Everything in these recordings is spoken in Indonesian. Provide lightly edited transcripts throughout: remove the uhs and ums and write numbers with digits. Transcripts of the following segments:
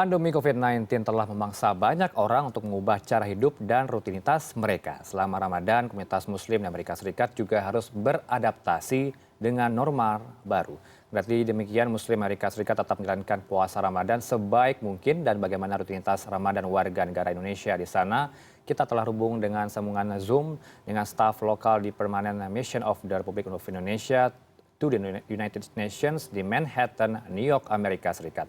Pandemi COVID-19 telah memaksa banyak orang untuk mengubah cara hidup dan rutinitas mereka. Selama Ramadan, komunitas Muslim di Amerika Serikat juga harus beradaptasi dengan normal baru. Berarti demikian Muslim Amerika Serikat tetap menjalankan puasa Ramadan sebaik mungkin dan bagaimana rutinitas Ramadan warga negara Indonesia di sana. Kita telah hubung dengan sambungan Zoom dengan staf lokal di Permanent Mission of the Republic of Indonesia to the United Nations di Manhattan, New York, Amerika Serikat.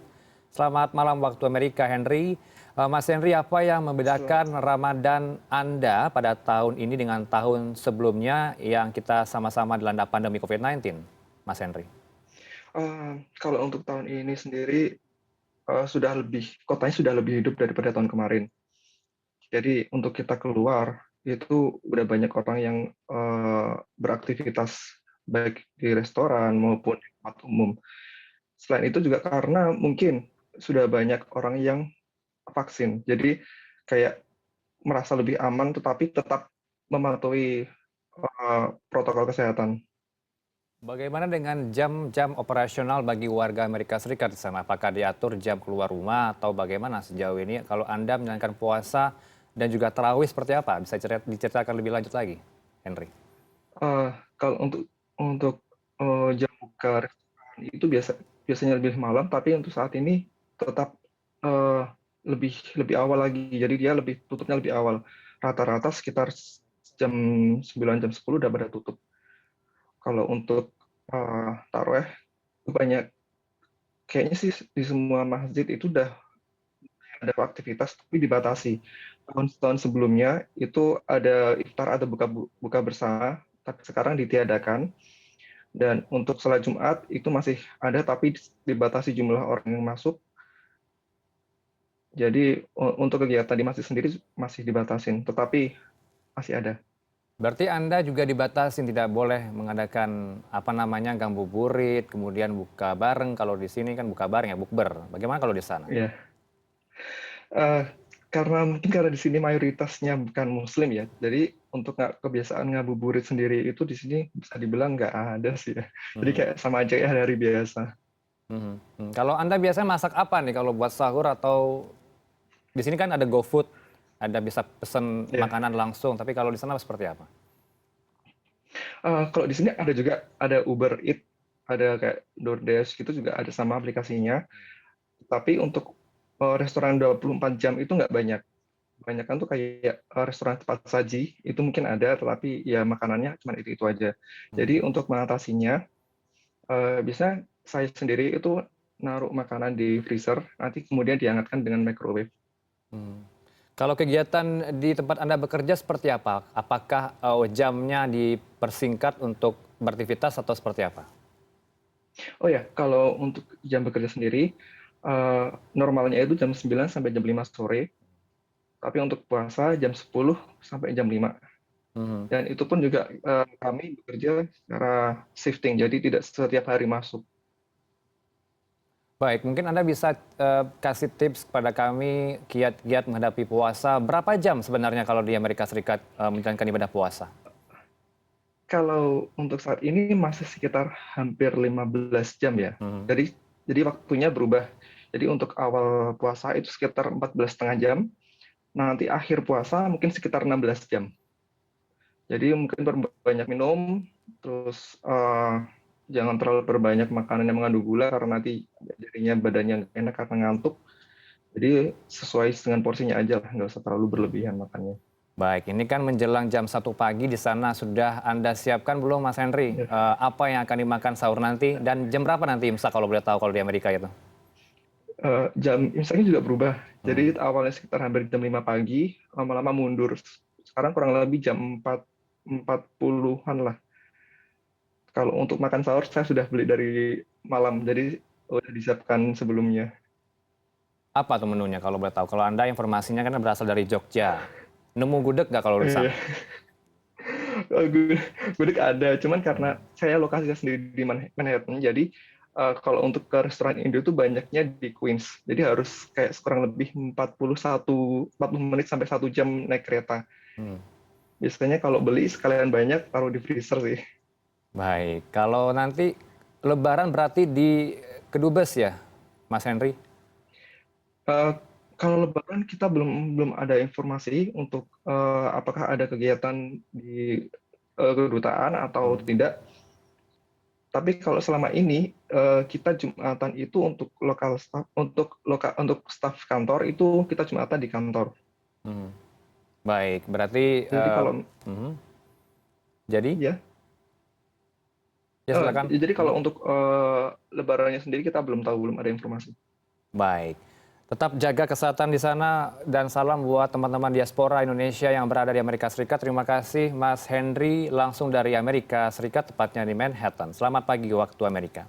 Selamat malam waktu Amerika, Henry. Mas Henry, apa yang membedakan Ramadan Anda pada tahun ini dengan tahun sebelumnya yang kita sama-sama dilanda pandemi COVID-19, Mas Henry? Kalau untuk tahun ini sendiri, kotanya sudah lebih hidup daripada tahun kemarin. Jadi untuk kita keluar, itu udah banyak orang yang beraktivitas baik di restoran maupun di tempat umum. Selain itu juga karena mungkin sudah banyak orang yang vaksin, jadi kayak merasa lebih aman tetapi tetap mematuhi protokol kesehatan. Bagaimana dengan jam-jam operasional bagi warga Amerika Serikat di sana? Apakah diatur jam keluar rumah atau bagaimana sejauh ini? Kalau Anda menjalankan puasa dan juga tarawih seperti apa? Bisa diceritakan lebih lanjut lagi, Henry? Eh, Kalau untuk jam buka restoran itu biasanya lebih malam, tapi untuk saat ini tetap eh, lebih lebih awal lagi. Jadi dia tutupnya lebih awal. Rata-rata sekitar jam 9 jam 10 udah pada tutup. Kalau untuk taraweh itu banyak, kayaknya sih di semua masjid itu udah ada aktivitas tapi dibatasi. Tahun-tahun sebelumnya itu ada iftar, ada buka bersama, tapi sekarang ditiadakan. Dan untuk sholat Jumat itu masih ada tapi dibatasi jumlah orang yang masuk. Jadi untuk kegiatan di masjid sendiri masih dibatasin, tetapi masih ada. Berarti Anda juga dibatasi tidak boleh mengadakan apa namanya ngabuburit, kemudian buka bareng. Kalau di sini kan buka bareng ya, bukber. Bagaimana kalau di sana? Ya, Eh, karena di sini mayoritasnya bukan Muslim ya, jadi untuk kebiasaan ngabuburit sendiri itu di sini bisa dibilang nggak ada sih ya. Jadi Mhm, kayak sama aja ya hari biasa. mhm, mhm. Kalau Anda biasanya masak apa nih kalau buat sahur atau di sini kan ada GoFood, ada bisa pesen Ya, makanan langsung. Tapi kalau di sana seperti apa? Kalau di sini ada juga ada Uber Eats, ada kayak DoorDash gitu juga ada sama aplikasinya. Tapi untuk restoran 24 jam itu nggak banyak. Banyak kan tuh kayak restoran cepat saji itu mungkin ada, tetapi ya makanannya cuma itu aja. Jadi Mhm, untuk mengatasinya, biasanya saya sendiri itu naruh makanan di freezer, nanti kemudian dihangatkan dengan microwave. mhm. Kalau kegiatan di tempat Anda bekerja seperti apa? Apakah jamnya dipersingkat untuk beraktivitas atau seperti apa? Oh ya, kalau untuk jam bekerja sendiri, normalnya itu jam 9 sampai jam 5 sore, tapi untuk puasa jam 10 sampai jam 5. Mhm. Dan itu pun juga kami bekerja secara shifting, jadi tidak setiap hari masuk. Baik, mungkin Anda bisa kasih tips kepada kami kiat-kiat menghadapi puasa. Berapa jam sebenarnya kalau di Amerika Serikat menjalankan ibadah puasa? Kalau untuk saat ini masih sekitar hampir 15 jam ya. Mhm. Jadi waktunya berubah. Jadi untuk awal puasa itu sekitar 14,5 jam, nanti akhir puasa mungkin sekitar 16 jam. Jadi mungkin perbanyak minum, terus jangan terlalu berbanyak makanan yang mengandung gula karena nanti jadinya badannya nggak enak karena ngantuk. Jadi sesuai dengan porsinya aja lah, nggak usah terlalu berlebihan makannya. Baik, ini kan menjelang jam 1 pagi di sana sudah Anda siapkan belum Mas Henry? Ya. Apa yang akan dimakan sahur nanti dan jam berapa nanti imsak kalau boleh tahu kalau di Amerika itu? Jam imsaknya juga berubah. Hmm. Jadi awalnya sekitar hampir jam 5 pagi, lama-lama mundur. Sekarang kurang lebih jam 4.40-an lah. Kalau untuk makan sahur saya sudah beli dari malam, jadi udah disiapkan sebelumnya. Apa tuh menunya kalau boleh tahu? Kalau Anda informasinya kan berasal dari Jogja. Nemu gudeg nggak kalau di Iya, sana? gudeg ada, cuman karena Hmm. saya lokasinya sendiri di Manhattan, jadi kalau untuk ke restoran Indo itu banyaknya di Queens. Jadi harus kayak kurang lebih 40 menit sampai 1 jam naik kereta. Hmm. Biasanya kalau beli sekalian banyak taruh di freezer sih. Baik, kalau nanti Lebaran berarti di Kedubes ya, Mas Henry? Eh, kalau Lebaran kita belum belum ada informasi untuk apakah ada kegiatan di kedutaan atau Hmm. tidak. Tapi kalau selama ini kita Jumatan itu untuk lokal staff, untuk staf kantor itu kita Jumatan di kantor. Hmm. Baik, berarti Jadi kalau mhm. Jadi ya, ya silakan. jadi Mhm. kalau untuk Lebarannya sendiri kita belum tahu, belum ada informasi. Baik. Tetap jaga kesehatan di sana dan salam buat teman-teman diaspora Indonesia yang berada di Amerika Serikat. Terima kasih Mas Henry langsung dari Amerika Serikat, tepatnya di Manhattan. Selamat pagi waktu Amerika.